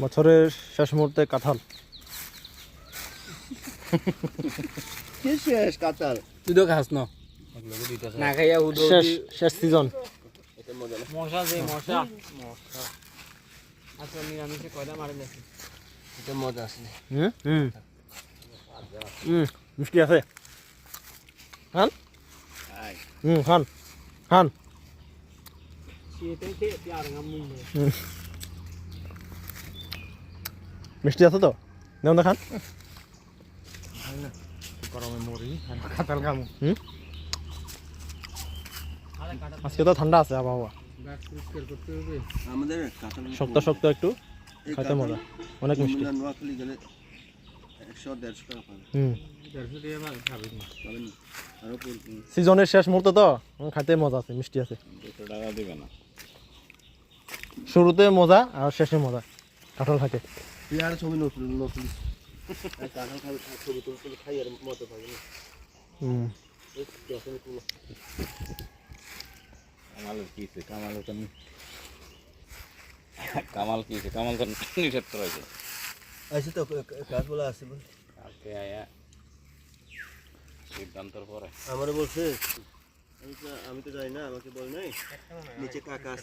বছরের শেষ মুহূর্তে কাঁঠাল। কি শেষ কাঁঠাল? তুই তো খাস না না খাইয়া উদো শেষ সিজন। মশা যে মশা আচ্ছা নিরামিষে কয়টা মারে দেখি এটা মজা আছে। মিষ্টি আছে। খান খান খান। মিষ্টি আছে তো নেও না খান। গরমে মরি কাঁঠাল খামু আজকে তো ঠান্ডা আছে আবহাওয়া, আমাদের কাঁঠাল শক্ত শক্ত একটু খাইতে মজা, অনেক মিষ্টি। নোয়াখালী গেলে 100-150 টাকা পাবে। পাবেন না। আরো সিজনের শেষ মুহূর্তে তো খাইতে মজা আছে, মিষ্টি আছে। 200 টাকা দিবে না। শুরুতে মজা আর শেষে মজা কাঁঠাল খাইতে। তুই আর ছবি নতুন কাঁঠাল খাবে, ছবি তুলে খাই আর মজা পাবে না। কামালের কি হয়েছে? কামাল কি হয়েছে? কামাল তো নিষেধ করা হয়েছে। আছে তো কাজ বলা আছে। কালকে আয়া সিদ্ধান্তর পরে আমারও বলছে, আমি তো জানি না, আমাকে বলে নাই নিচে কাকা আছে।